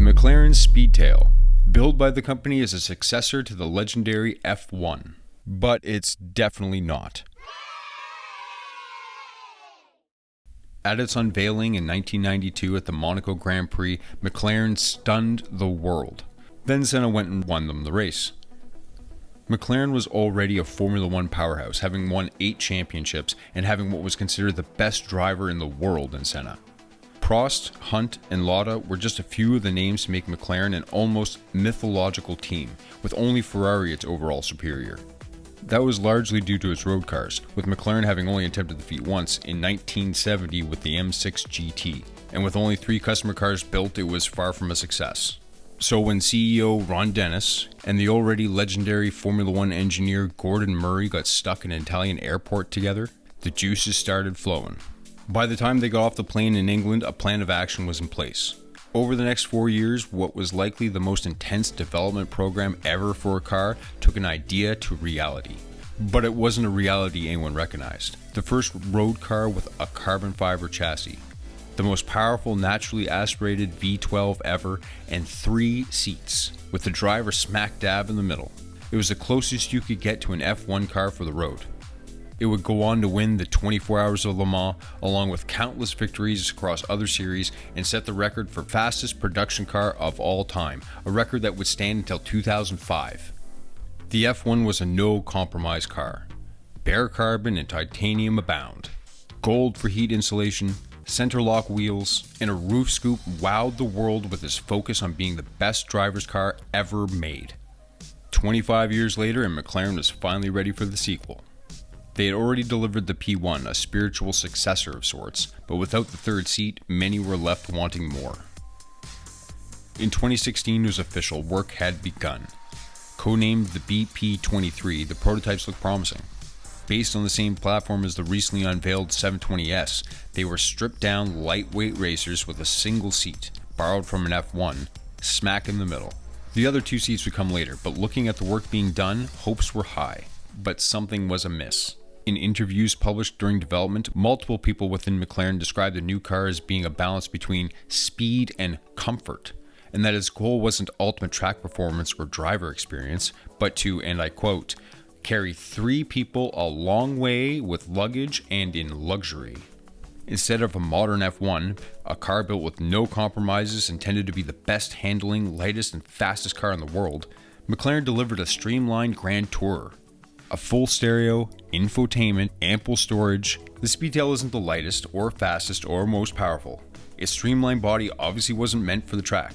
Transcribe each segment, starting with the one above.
The McLaren Speedtail, billed by the company as a successor to the legendary F1, but it's definitely not. At its unveiling in 1992 at the Monaco Grand Prix, McLaren stunned the world. Then Senna went and won them the race. McLaren was already a Formula One powerhouse, having won 8 championships and having what was considered the best driver in the world in Senna. Prost, Hunt, and Lauda were just a few of the names to make McLaren an almost mythological team, with only Ferrari its overall superior. That was largely due to its road cars, with McLaren having only attempted the feat once in 1970 with the M6 GT, and with only 3 customer cars built, it was far from a success. So when CEO Ron Dennis and the already legendary Formula One engineer Gordon Murray got stuck in an Italian airport together, the juices started flowing. By the time they got off the plane in England, a plan of action was in place. Over the next 4 years, what was likely the most intense development program ever for a car took an idea to reality. But it wasn't a reality anyone recognized. The first road car with a carbon fiber chassis. The most powerful naturally aspirated V12 ever, and 3 seats, with the driver smack dab in the middle. It was the closest you could get to an F1 car for the road. It would go on to win the 24 Hours of Le Mans, along with countless victories across other series, and set the record for fastest production car of all time, a record that would stand until 2005. The F1 was a no-compromise car. Bare carbon and titanium abound. Gold for heat insulation, center lock wheels, and a roof scoop wowed the world with its focus on being the best driver's car ever made. 25 years later, and McLaren was finally ready for the sequel. They had already delivered the P1, a spiritual successor of sorts, but without the third seat, many were left wanting more. In 2016 it was official, work had begun. Codenamed the BP23, the prototypes looked promising. Based on the same platform as the recently unveiled 720S, they were stripped down lightweight racers with a single seat, borrowed from an F1, smack in the middle. The other 2 seats would come later, but looking at the work being done, hopes were high. But something was amiss. In interviews published during development, multiple people within McLaren described the new car as being a balance between speed and comfort, and that its goal wasn't ultimate track performance or driver experience, but to, and I quote, carry 3 people a long way with luggage and in luxury. Instead of a modern F1, a car built with no compromises intended to be the best handling, lightest, and fastest car in the world, McLaren delivered a streamlined Grand Tourer. A full stereo, infotainment, ample storage. The Speedtail isn't the lightest, or fastest, or most powerful. Its streamlined body obviously wasn't meant for the track.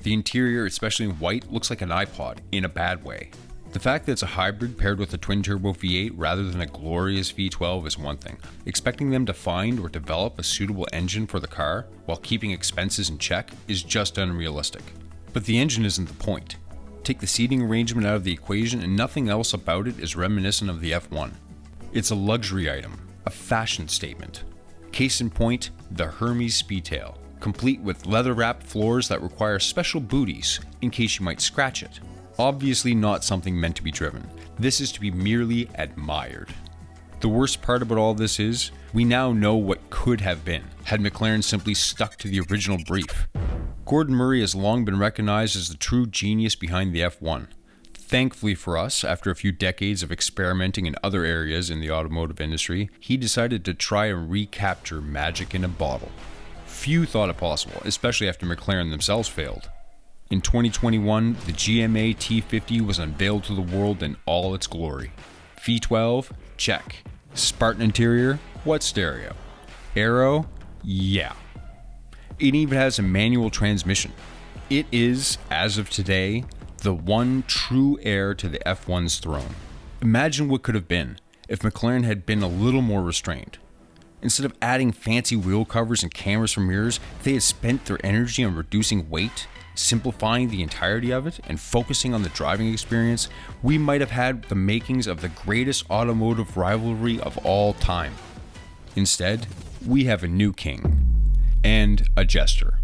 The interior, especially in white, looks like an iPod, in a bad way. The fact that it's a hybrid paired with a twin-turbo V8 rather than a glorious V12 is one thing. Expecting them to find or develop a suitable engine for the car, while keeping expenses in check, is just unrealistic. But the engine isn't the point. Take the seating arrangement out of the equation and nothing else about it is reminiscent of the F1. It's a luxury item, a fashion statement. Case in point, the Hermes Speedtail, complete with leather-wrapped floors that require special booties in case you might scratch it. Obviously not something meant to be driven. This is to be merely admired. The worst part about all this is, we now know what could have been, had McLaren simply stuck to the original brief. Gordon Murray has long been recognized as the true genius behind the F1. Thankfully for us, after a few decades of experimenting in other areas in the automotive industry, he decided to try and recapture magic in a bottle. Few thought it possible, especially after McLaren themselves failed. In 2021, the GMA T50 was unveiled to the world in all its glory. V12? Check. Spartan interior? What stereo? Aero? Yeah. It even has a manual transmission. It is, as of today, the one true heir to the F1's throne. Imagine what could have been if McLaren had been a little more restrained. Instead of adding fancy wheel covers and cameras for mirrors, if they had spent their energy on reducing weight, simplifying the entirety of it, and focusing on the driving experience, we might have had the makings of the greatest automotive rivalry of all time. Instead, we have a new king. And a jester.